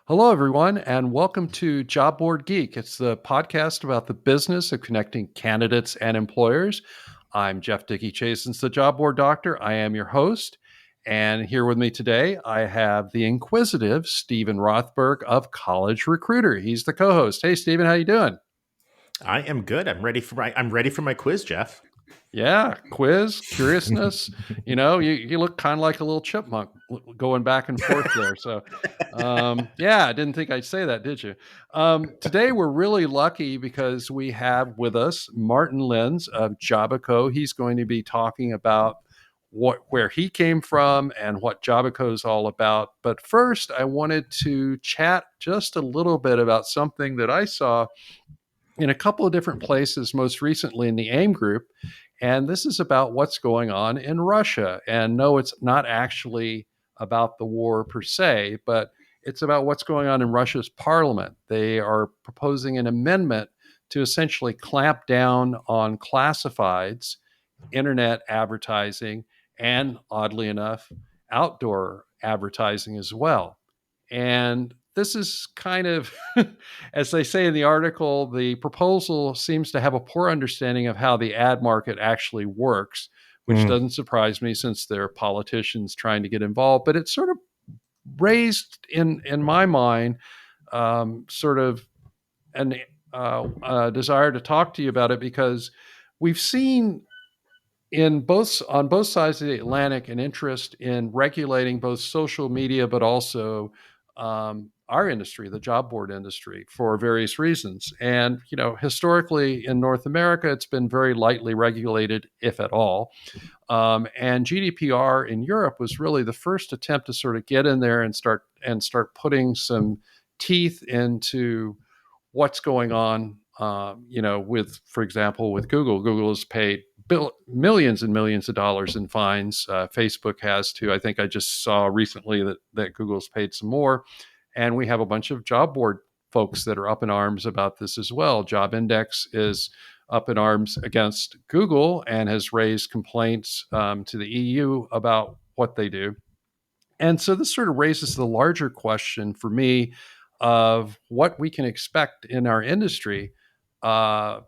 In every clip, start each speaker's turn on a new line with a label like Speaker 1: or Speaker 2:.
Speaker 1: Hello, everyone, and welcome to JobBoardGeek. It's the podcast about the business of connecting candidates and employers. I'm Jeff Dickey-Chasins, the Job Board Doctor. I am your host. And here with me today, I have the inquisitive Steven Rothberg of College Recruiter. He's the co-host. Hey, Steven, how you doing?
Speaker 2: I am good. I'm ready for my quiz, Jeff.
Speaker 1: Yeah, quiz, curiousness. You look kind of like a little chipmunk going back and forth there. So, yeah, I didn't think I'd say that, did you? Today, we're really lucky because we have with us Martin Lenz of Jobiqo. He's going to be talking about where he came from and what Jobiqo is all about. But first, I wanted to chat just a little bit about something that I saw in a couple of different places, most recently in the AIM group. And this is about what's going on in Russia. And no, it's not actually about the war per se, but it's about what's going on in Russia's parliament. They are proposing an amendment to essentially clamp down on classifieds, internet advertising, and oddly enough, outdoor advertising as well. And this is kind of, as they say in the article, the proposal seems to have a poor understanding of how the ad market actually works, which
Speaker 2: Mm.
Speaker 1: doesn't surprise me since they're politicians trying to get involved. But it sort of raised in my mind sort of an desire to talk to you about it because we've seen on both sides of the Atlantic an interest in regulating both social media, but also our industry, the job board industry, for various reasons. And historically in North America, it's been very lightly regulated, if at all. And GDPR in Europe was really the first attempt to sort of get in there and start putting some teeth into what's going on. With, for example, with Google. Google has paid millions and millions of dollars in fines. Facebook has too. I think I just saw recently that Google's paid some more, and we have a bunch of job board folks that are up in arms about this as well. Job Index is up in arms against Google and has raised complaints to the EU about what they do. And so this sort of raises the larger question for me of what we can expect in our industry uh,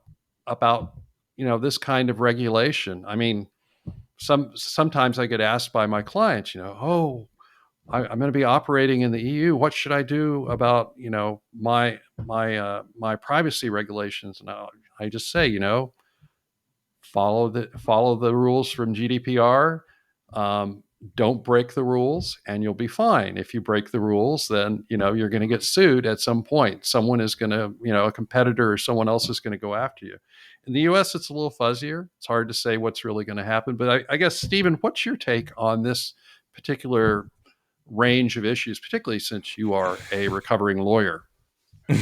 Speaker 1: about this kind of regulation. I mean, sometimes I get asked by my clients, oh, I'm going to be operating in the EU. What should I do about my privacy regulations? And I just say, follow the rules from GDPR. Don't break the rules, and you'll be fine. If you break the rules, then you're going to get sued at some point. Someone is going to, a competitor or someone else is going to go after you. In the U.S., it's a little fuzzier. It's hard to say what's really going to happen. But I guess, Stephen, what's your take on this particular range of issues, particularly since you are a recovering lawyer?
Speaker 2: Well,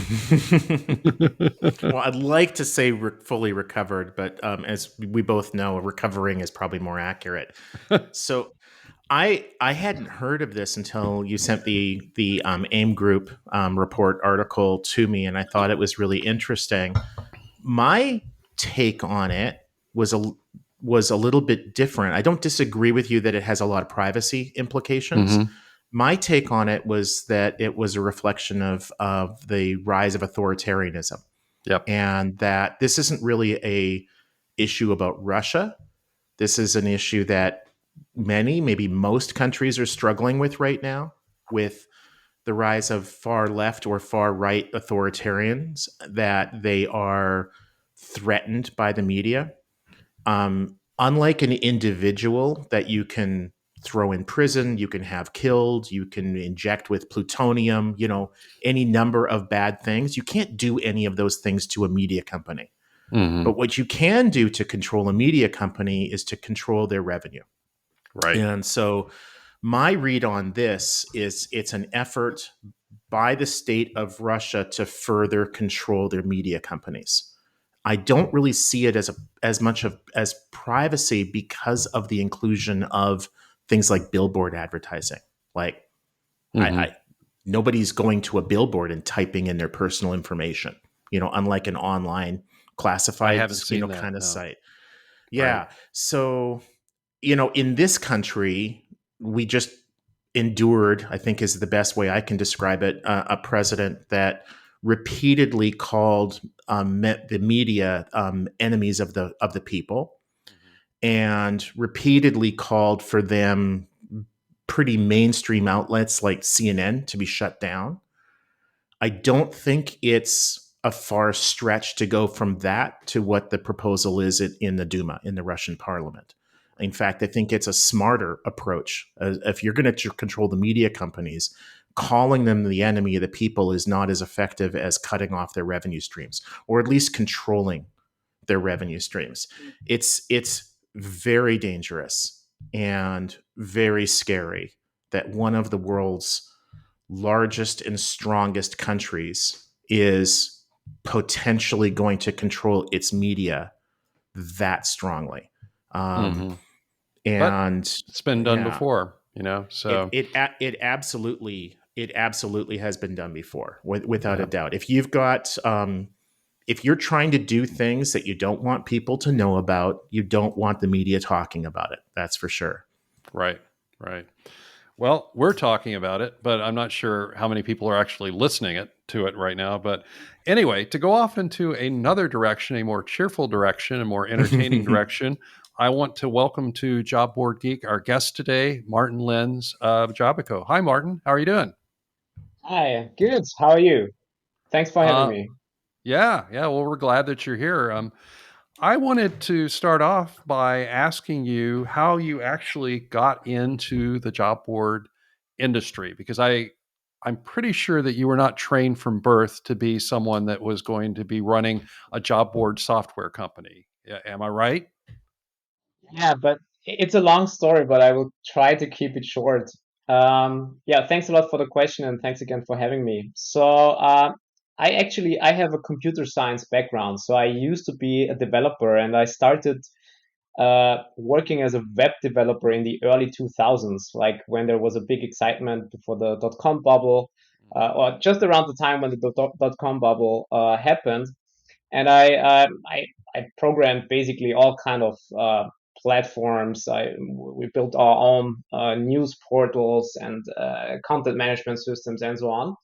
Speaker 2: I'd like to say fully recovered, but as we both know, recovering is probably more accurate. So I hadn't heard of this until you sent the AIM group report article to me, and I thought it was really interesting. My take on it was a little bit different. I don't disagree with you that it has a lot of privacy implications.
Speaker 1: Mm-hmm.
Speaker 2: My take on it was that it was a reflection of the rise of authoritarianism,
Speaker 1: Yep.
Speaker 2: and that this isn't really a issue about Russia. This is an issue that many, maybe most countries are struggling with right now, with the rise of far left or far right authoritarians, that they are threatened by the media. Unlike an individual that you can throw in prison, you can have killed, you can inject with plutonium, any number of bad things. You can't do any of those things to a media company.
Speaker 1: Mm-hmm.
Speaker 2: But what you can do to control a media company is to control their revenue.
Speaker 1: Right.
Speaker 2: And so my read on this is it's an effort by the state of Russia to further control their media companies. I don't really see it as much as privacy because of the inclusion of things like billboard advertising. Like
Speaker 1: Mm-hmm.
Speaker 2: I nobody's going to a billboard and typing in their personal information, unlike an online
Speaker 1: I
Speaker 2: classified,
Speaker 1: haven't seen that.
Speaker 2: kind of
Speaker 1: No.
Speaker 2: site.
Speaker 1: Right.
Speaker 2: Yeah. So, in this country, we just endured, I think is the best way I can describe it, a president that repeatedly called the media enemies of the people, and repeatedly called for them pretty mainstream outlets like CNN to be shut down. I don't think it's a far stretch to go from that to what the proposal is in the Duma, in the Russian parliament. In fact, I think it's a smarter approach. If you're going to control the media companies, calling them the enemy of the people is not as effective as cutting off their revenue streams, or at least controlling their revenue streams. It's very dangerous and very scary that one of the world's largest and strongest countries is potentially going to control its media that strongly.
Speaker 1: Mm-hmm.
Speaker 2: And
Speaker 1: it's been done
Speaker 2: yeah,
Speaker 1: before, so
Speaker 2: it absolutely has been done before, without a doubt. If you've got if you're trying to do things that you don't want people to know about, you don't want the media talking about it. That's for sure.
Speaker 1: Right. Well, we're talking about it, but I'm not sure how many people are actually listening to it right now. But anyway, to go off into another direction, a more cheerful direction, a more entertaining direction, I want to welcome to Job Board Geek our guest today, Martin Lenz of Jobiqo. Hi, Martin. How are you doing?
Speaker 3: Hi, good. How are you? Thanks for having
Speaker 1: Uh,
Speaker 3: me.
Speaker 1: yeah. Well, we're glad that you're here. I wanted to start off by asking you how you actually got into the job board industry, because I'm pretty sure that you were not trained from birth to be someone that was going to be running a job board software company. Am I right?
Speaker 3: Yeah, but it's a long story, but I will try to keep it short. Yeah, thanks a lot for the question and thanks again for having me. I have a computer science background, so I used to be a developer and I started working as a web developer in the early 2000s, like when there was a big excitement before the dot-com bubble, or just around the time when the dot-com bubble happened. And I programmed basically all kind of platforms. We built our own news portals and content management systems and so on.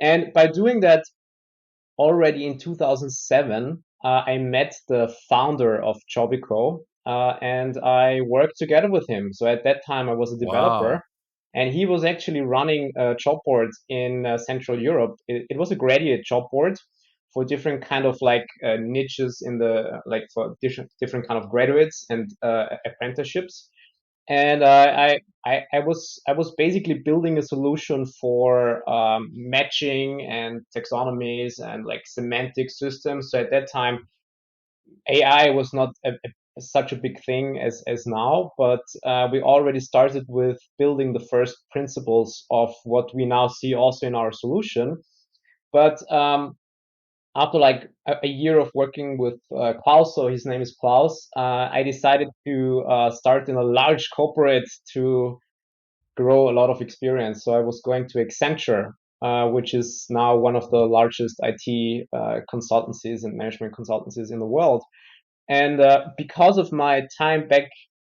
Speaker 3: And by doing that, already in 2007, I met the founder of Jobiqo, and I worked together with him. So at that time, I was a developer,
Speaker 1: Wow.
Speaker 3: and he was actually running a job board in Central Europe. It was a graduate job board for different kind of like niches in the like for different kind of graduates and apprenticeships. And I was basically building a solution for matching and taxonomies and like semantic systems. So at that time, AI was not such a big thing as now, but we already started with building the first principles of what we now see also in our solution. But after like a year of working with Klaus, so his name is Klaus, I decided to start in a large corporate to grow a lot of experience. So I was going to Accenture, which is now one of the largest IT consultancies and management consultancies in the world. And because of my time back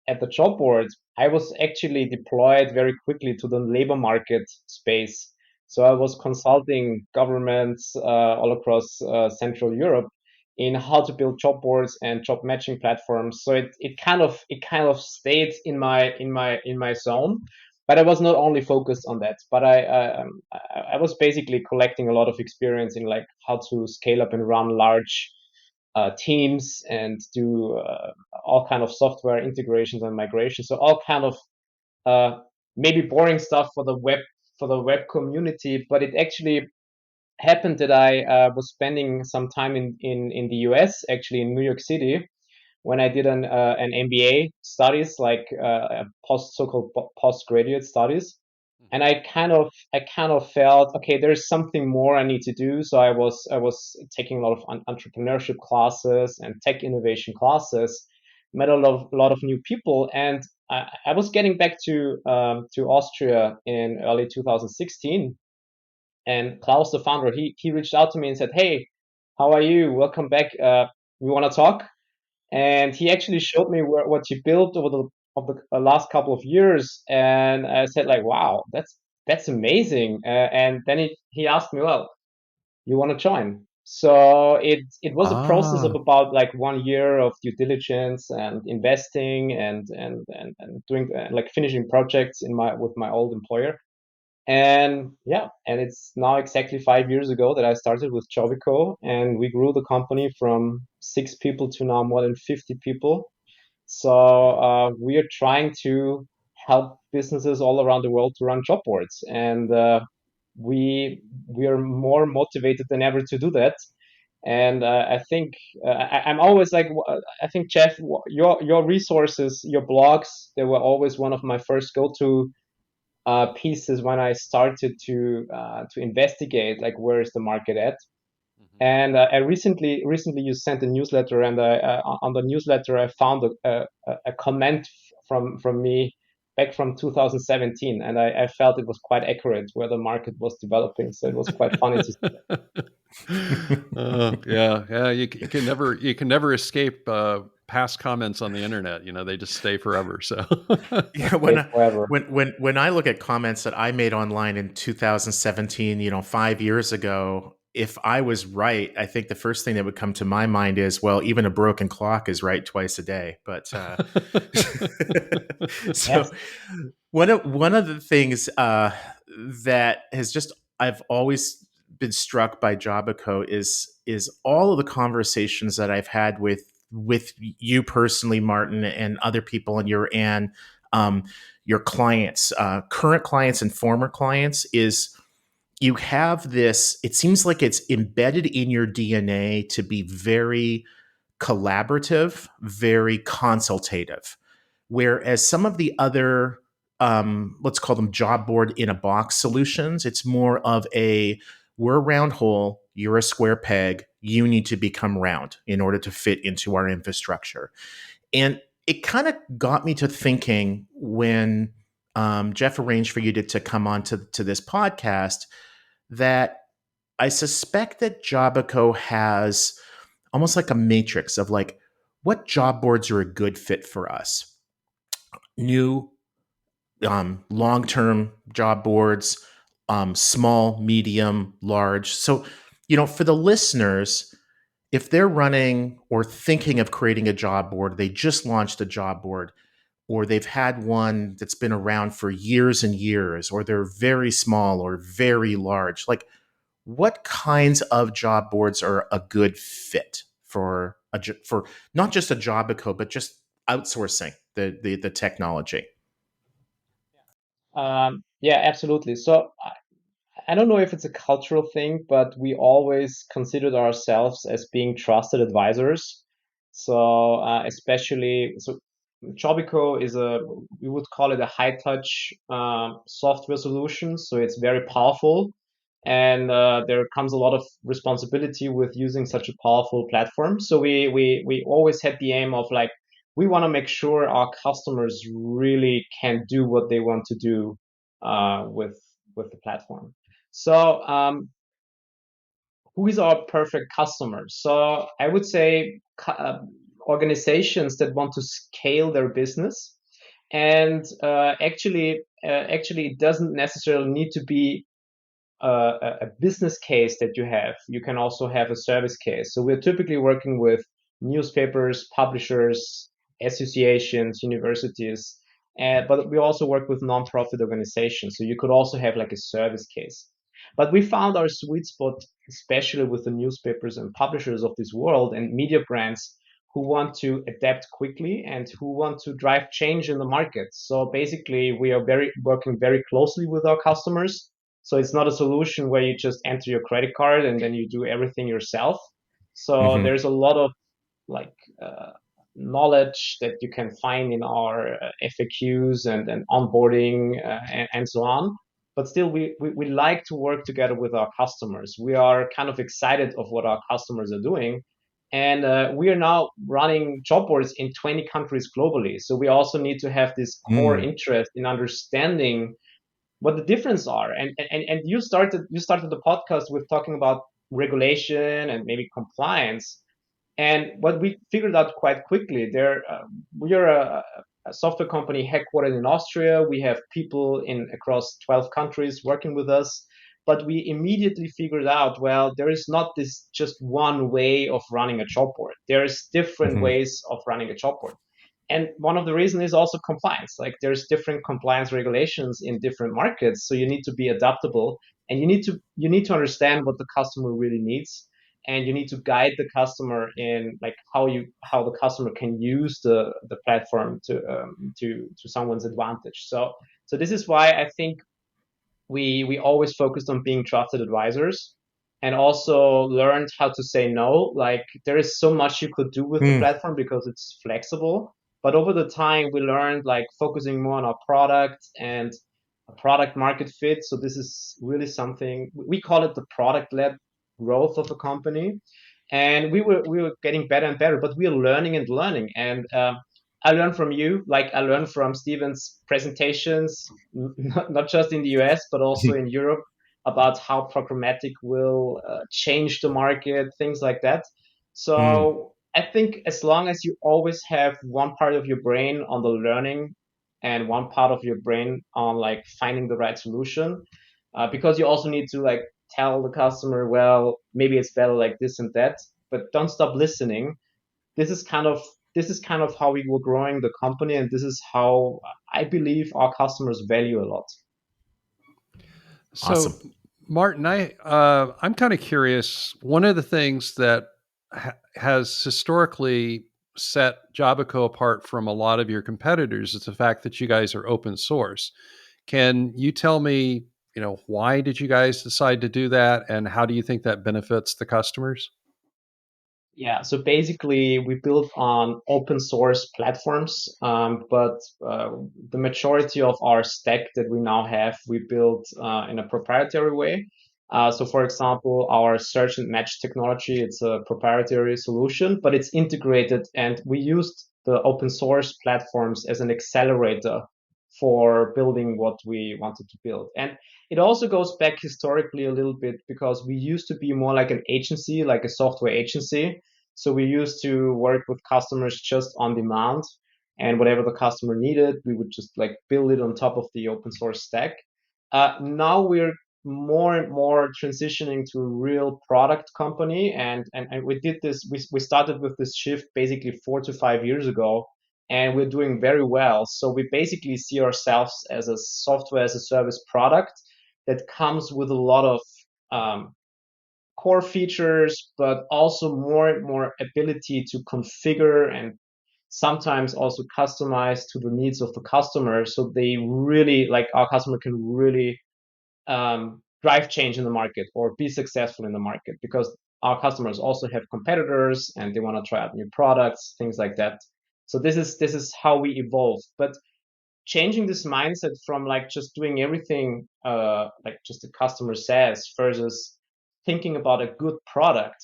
Speaker 3: at the job board, I was actually deployed very quickly to the labor market space. So I was consulting governments all across Central Europe in how to build job boards and job matching platforms. So it kind of stayed in my zone, but I was not only focused on that, but I was basically collecting a lot of experience in like how to scale up and run large teams and do all kind of software integrations and migrations. So all kind of uh, maybe boring stuff for the web community, but it actually happened that I was spending some time in the US, actually in New York City, when I did an MBA studies, like so-called postgraduate studies. And I kind of felt, okay, there's something more I need to do. So I was taking a lot of entrepreneurship classes and tech innovation classes, met a lot of new people, and I was getting back to Austria in early 2016. And Klaus, the founder, he reached out to me and said, "Hey, how are you? Welcome back. We want to talk." And he actually showed me what he built of the last couple of years, and I said like, wow, that's amazing. And then he asked me, well, you want to join? So it was a process of
Speaker 1: Ah,
Speaker 3: about like 1 year of due diligence and investing and doing like finishing projects with my old employer. And yeah, and it's now exactly 5 years ago that I started with JobBoardGeek, and we grew the company from 6 people to now more than 50 people. So we are trying to help businesses all around the world to run job boards, and we are more motivated than ever to do that. And I think I'm always like, I think Jeff, your resources, your blogs, they were always one of my first go-to pieces when I started to investigate like where is the market at. And I recently you sent a newsletter, and on the newsletter I found a comment from me back from 2017, and I felt it was quite accurate where the market was developing. So it was quite funny to see.
Speaker 1: yeah. You can never escape past comments on the internet. You know, they just stay forever. So
Speaker 2: Yeah,
Speaker 3: Forever.
Speaker 2: when I look at comments that I made online in 2017, 5 years ago, if I was right, I think the first thing that would come to my mind is, well, even a broken clock is right twice a day. But so
Speaker 3: Yes.
Speaker 2: one of the things that has just I've always been struck by JobBoardGeek is all of the conversations that I've had with you personally, Martin, and other people in your clients, current clients and former clients, is you have this, it seems like it's embedded in your DNA to be very collaborative, very consultative. Whereas some of the other, let's call them job board in a box solutions, it's more of we're a round hole, you're a square peg, you need to become round in order to fit into our infrastructure. And it kind of got me to thinking when Jeff arranged for you to come on to this podcast, that I suspect that JobBoardGeek has almost like a matrix of like what job boards are a good fit for us. New, long-term job boards, small, medium, large. So, for the listeners, if they're running or thinking of creating a job board, they just launched a job board, or they've had one that's been around for years and years, or they're very small or very large, like what kinds of job boards are a good fit for for not just a JobBoardGeek, but just outsourcing the technology?
Speaker 3: Yeah, absolutely. So I don't know if it's a cultural thing, but we always considered ourselves as being trusted advisors. So especially, so JobBoardGeek is we would call it a high touch software solution. So it's very powerful, and there comes a lot of responsibility with using such a powerful platform. So we always had the aim of like, we want to make sure our customers really can do what they want to do with the platform. So who is our perfect customer? So I would say organizations that want to scale their business, and actually, it doesn't necessarily need to be a business case that you have. You can also have a service case. So we're typically working with newspapers, publishers, associations, universities, but we also work with nonprofit organizations. So you could also have like a service case. But we found our sweet spot, especially with the newspapers and publishers of this world and media brands who want to adapt quickly and who want to drive change in the market. So basically, we are working very closely with our customers. So it's not a solution where you just enter your credit card and then you do everything yourself. So
Speaker 2: Mm-hmm.
Speaker 3: there's a lot of like knowledge that you can find in our FAQs and onboarding and so on. But still, we like to work together with our customers. We are kind of excited of what our customers are doing. And we are now running job boards in 20 countries globally. So we also need to have this core
Speaker 2: Mm.
Speaker 3: interest in understanding what the difference are. And you started the podcast with talking about regulation and maybe compliance. And what we figured out quite quickly, we are a software company headquartered in Austria. We have people in across 12 countries working with us. But we immediately figured out, well, there is not this just one way of running a job board. There's different ways of running a job board. And one of the reasons is also compliance. Like there's different compliance regulations in different markets. So you need to be adaptable, and you need to understand what the customer really needs. And you need to guide the customer in like how the customer can use the platform to someone's advantage. So this is why I think we always focused on being trusted advisors, and also learned how to say no. Like there is so much you could do with the platform because it's flexible. But over the time, we learned like focusing more on our product and a product market fit. So this is really something we call it the product-led growth of the company. And we were getting better and better, but we are learning and learning. And I learned from you, like I learned from Steven's presentations, not just in the US, but also in Europe, about how programmatic will change the market, things like that. So I think as long as you always have one part of your brain on the learning and one part of your brain on like finding the right solution, because you also need to like tell the customer, well, maybe it's better like this and that, but don't stop listening. This is kind of how we were growing the company, and this is how I believe our customers value a lot.
Speaker 1: So,
Speaker 2: Awesome.
Speaker 1: Martin, I'm kind of curious. One of the things that has historically set Jobiqo apart from a lot of your competitors is the fact that you guys are open source. Can you tell me, why did you guys decide to do that, and how do you think that benefits the customers?
Speaker 3: Yeah, so basically we built on open source platforms, but the majority of our stack that we now have, we built in a proprietary way. So for example, our search and match technology, it's a proprietary solution, but it's integrated, and we used the open source platforms as an accelerator for building what we wanted to build. And it also goes back historically a little bit, because we used to be more like an agency, like a software agency. So we used to work with customers just on demand, and whatever the customer needed, we would just like build it on top of the open source stack. Now we're more and more transitioning to a real product company, and we did this. We started with this shift basically 4 to 5 years ago, and we're doing very well. So we basically see ourselves as a software as a service product that comes with a lot of core features, but also more and more ability to configure and sometimes also customize to the needs of the customer. So they really, like our customer can really drive change in the market or be successful in the market, because our customers also have competitors and they want to try out new products, things like that. So this is how we evolve. But changing this mindset from like just doing everything like just the customer says versus thinking about a good product,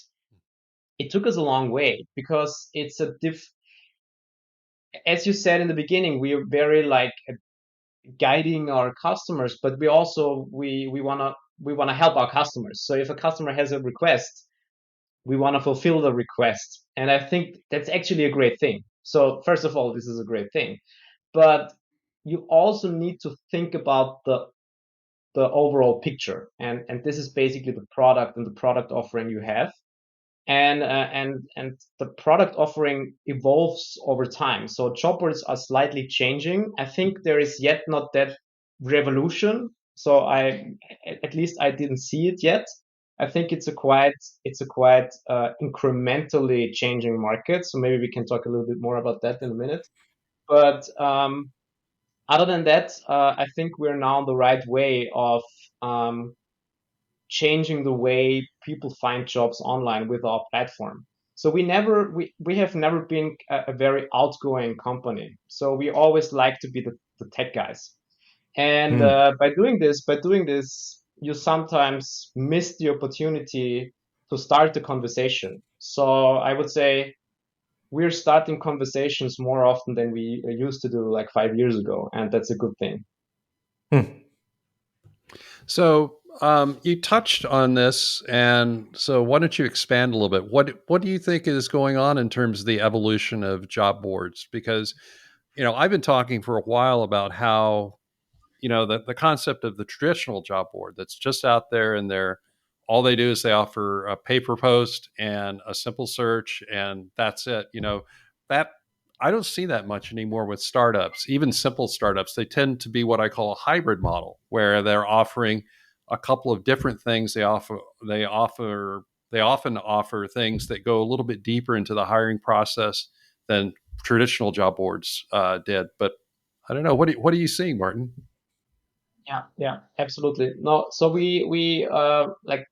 Speaker 3: it took us a long way, because it's as you said in the beginning, we are very like guiding our customers, but we also we want to help our customers. So if a customer has a request, we want to fulfill the request, and I think that's actually a great thing. So first of all, this is a great thing, but you also need to think about the overall picture, and this is basically the product and the product offering you have, and the product offering evolves over time. So job boards are slightly changing. I think there is yet not that revolution. So at least I didn't see it yet. I think it's a quite incrementally changing market. So maybe we can talk a little bit more about that in a minute. But other than that, I think we're now on the right way of changing the way people find jobs online with our platform. So we have never been a very outgoing company. So we always like to be the tech guys. And by doing this, you sometimes miss the opportunity to start the conversation. So I would say we're starting conversations more often than we used to do like 5 years ago, and that's a good thing.
Speaker 1: So you touched on this, and so why don't you expand a little bit? What do you think is going on in terms of the evolution of job boards? Because I've been talking for a while about how, the concept of the traditional job board that's just out there, and all they do is they offer a pay per post and a simple search, and that's it. That I don't see that much anymore with startups, even simple startups. They tend to be what I call a hybrid model, where they're offering a couple of different things. They often offer things that go a little bit deeper into the hiring process than traditional job boards did. But I don't know. What are you seeing, Martin?
Speaker 3: Yeah, absolutely. No, so we like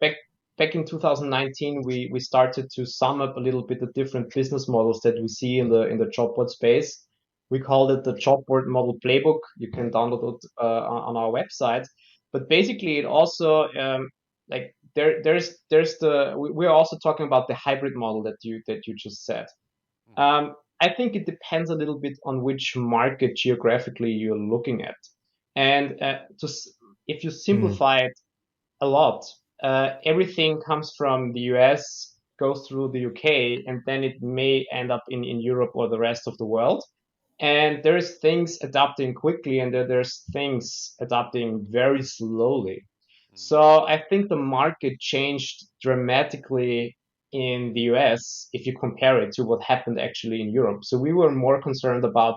Speaker 3: back in 2019, we started to sum up a little bit the different business models that we see in the job board space. We called it the job board model playbook. You can download it on our website. But basically, it also like there's we're also talking about the hybrid model that you just said. I think it depends a little bit on which market geographically you're looking at. And if you simplify it a lot, everything comes from the US, goes through the UK, and then it may end up in Europe or the rest of the world. And there's things adapting quickly, and there's things adapting very slowly. So I think the market changed dramatically in the US if you compare it to what happened actually in Europe. So we were more concerned about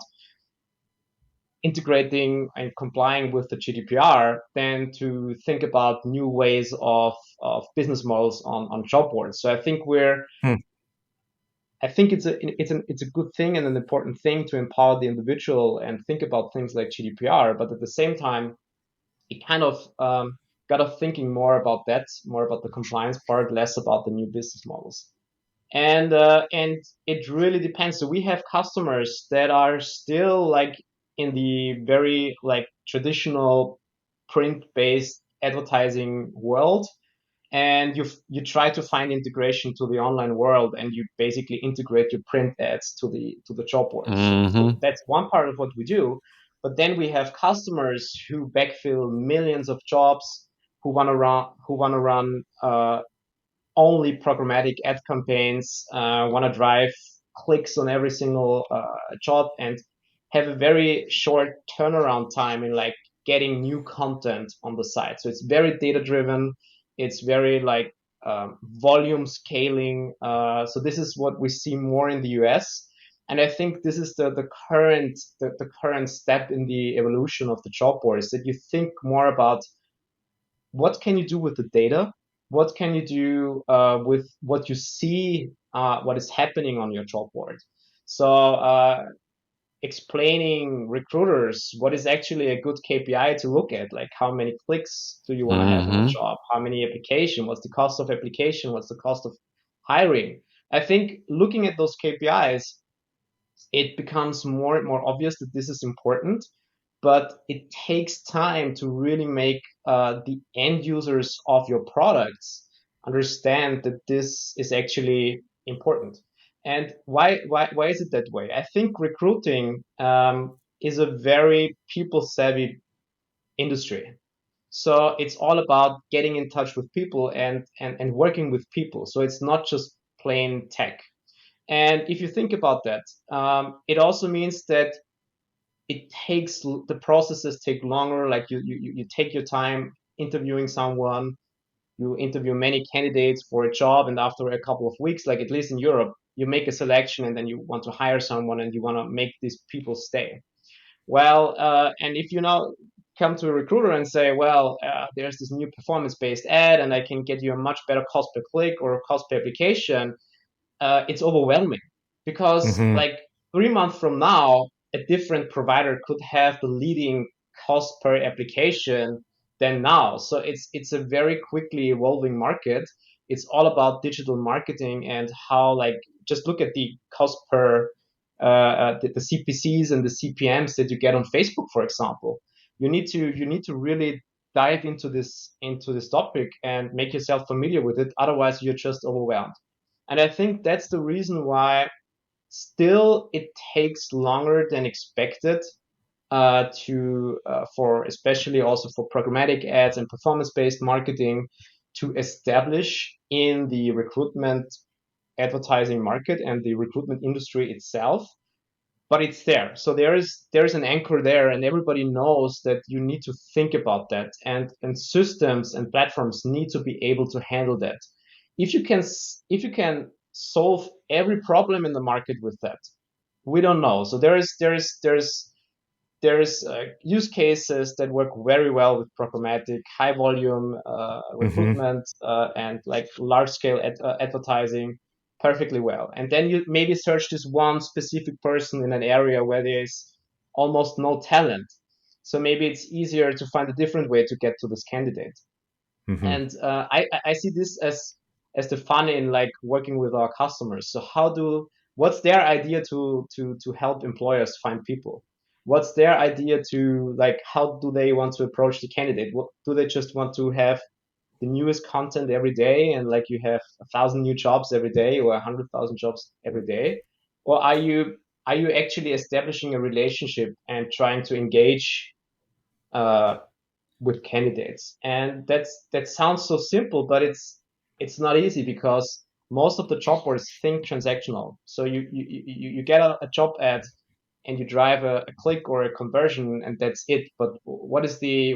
Speaker 3: integrating and complying with the GDPR than to think about new ways of business models on job boards. So I think it's a good thing and an important thing to empower the individual and think about things like GDPR, but at the same time, it kind of got us thinking more about the compliance part, less about the new business models. And it really depends. So we have customers that are still like in the very like traditional print-based advertising world, and you try to find integration to the online world, and you basically integrate your print ads to the job boards.
Speaker 1: Mm-hmm.
Speaker 3: So that's one part of what we do. But then we have customers who backfill millions of jobs, who want to run only programmatic ad campaigns, want to drive clicks on every single job, and have a very short turnaround time in like getting new content on the site. So it's very data driven. It's very like volume scaling. So this is what we see more in the US. And I think this is the current step in the evolution of the job board, is that you think more about what can you do with the data, what can you do with what you see, what is happening on your job board. So explaining recruiters what is actually a good KPI to look at, like how many clicks do you want to have on a job, how many application, what's the cost of application, what's the cost of hiring. I think looking at those KPIs, it becomes more and more obvious that this is important, but it takes time to really make the end users of your products understand that this is actually important. And why is it that way? I think recruiting is a very people savvy industry. So it's all about getting in touch with people and working with people. So it's not just plain tech. And if you think about that, it also means that the processes take longer. Like you take your time interviewing someone, you interview many candidates for a job, and after a couple of weeks, like at least in Europe, you make a selection, and then you want to hire someone, and you want to make these people stay. Well, and if you now come to a recruiter and say, well, there's this new performance-based ad, and I can get you a much better cost per click or cost per application, it's overwhelming, because like 3 months from now, a different provider could have the leading cost per application than now. So it's a very quickly evolving market. It's all about digital marketing and how, like, just look at the cost per the CPCs and the CPMs that you get on Facebook, for example. You need to really dive into this topic and make yourself familiar with it. Otherwise, you're just overwhelmed. And I think that's the reason why still it takes longer than expected for especially also for programmatic ads and performance-based marketing to establish in the recruitment advertising market and the recruitment industry itself. but it's there. So there's an anchor there, and everybody knows that you need to think about that, and systems and platforms need to be able to handle that. If you can solve every problem in the market with that, we don't know. So there's use cases that work very well with programmatic, high volume recruitment, and like large scale advertising perfectly well. And then you maybe search this one specific person in an area where there is almost no talent. So maybe it's easier to find a different way to get to this candidate.
Speaker 2: Mm-hmm.
Speaker 3: And I see this as the fun in like working with our customers. So what's their idea to help employers find people? What's their idea to like, how do they want to approach the candidate? What do they just want to have the newest content every day, and like you have 1,000 new jobs every day or 100,000 jobs every day? Or are you actually establishing a relationship and trying to engage with candidates? And that sounds so simple, but it's not easy, because most of the job boards think transactional. So you get a job ad and you drive a click or a conversion, and that's it. But what is the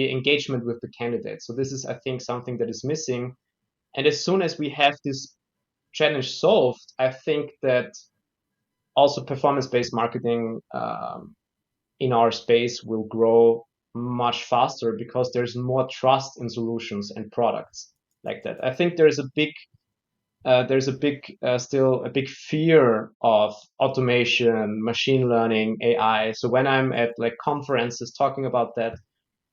Speaker 3: engagement with the candidate? So this is, I think, something that is missing. And as soon as we have this challenge solved, I think that also performance-based marketing in our space will grow much faster, because there's more trust in solutions and products like that. I think there's a big still a big fear of automation, machine learning, AI. So when I'm at like conferences talking about that,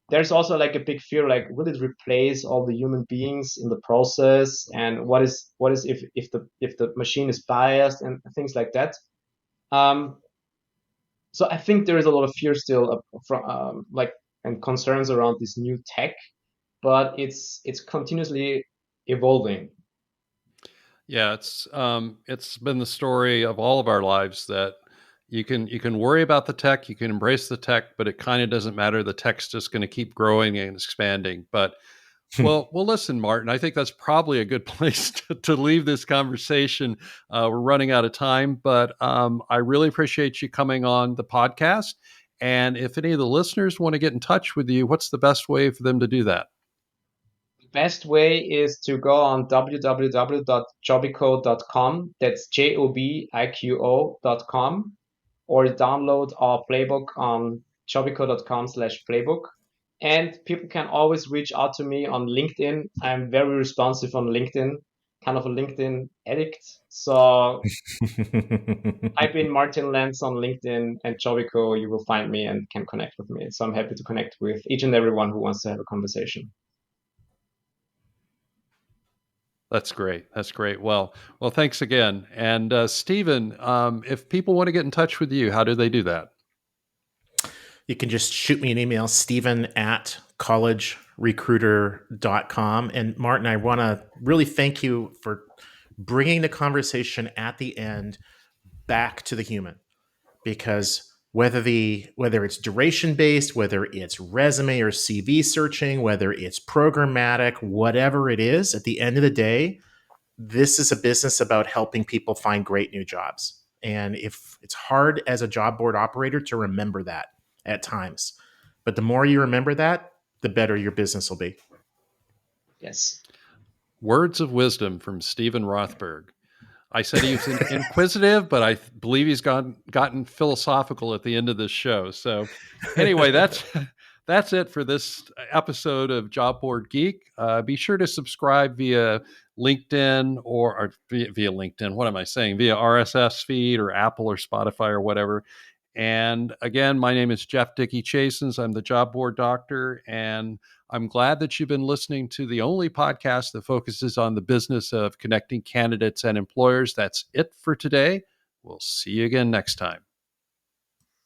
Speaker 3: there's also like a big fear, like, will it replace all the human beings in the process? And what is if the machine is biased and things like that? So I think there is a lot of fear still from and concerns around this new tech, but it's continuously evolving.
Speaker 1: Yeah, it's been the story of all of our lives that you can worry about the tech, you can embrace the tech, but it kind of doesn't matter. The tech's just going to keep growing and expanding. But well, listen, Martin, I think that's probably a good place to leave this conversation. We're running out of time, but I really appreciate you coming on the podcast. And if any of the listeners want to get in touch with you, what's the best way for them to do that?
Speaker 3: Best way is to go on www.jobiqo.com. That's JOBIQO.com, or download our playbook on jobiqo.com/playbook. And people can always reach out to me on LinkedIn. I'm very responsive on LinkedIn, kind of a LinkedIn addict. So type in Martin Lenz on LinkedIn and Jobiqo, you will find me and can connect with me. So I'm happy to connect with each and everyone who wants to have a conversation.
Speaker 1: That's great. That's great. Well, thanks again. And Steven, if people want to get in touch with you, how do they do that?
Speaker 2: You can just shoot me an email, steven@collegerecruiter.com. And Martin, I want to really thank you for bringing the conversation at the end back to the human, because whether it's duration based, whether it's resume or CV searching, whether it's programmatic, whatever it is, at the end of the day, this is a business about helping people find great new jobs. And if it's hard as a job board operator to remember that at times, but the more you remember that, the better your business will be.
Speaker 3: Yes.
Speaker 1: Words of wisdom from Steven Rothberg. I said he was inquisitive, but I believe he's gotten philosophical at the end of this show. So anyway, that's it for this episode of Job Board Geek. Be sure to subscribe via LinkedIn or via LinkedIn. What am I saying? Via RSS feed or Apple or Spotify or whatever. And again, my name is Jeff Dickey-Chasins. I'm the Job Board Doctor, and I'm glad that you've been listening to the only podcast that focuses on the business of connecting candidates and employers. That's it for today. We'll see you again next time.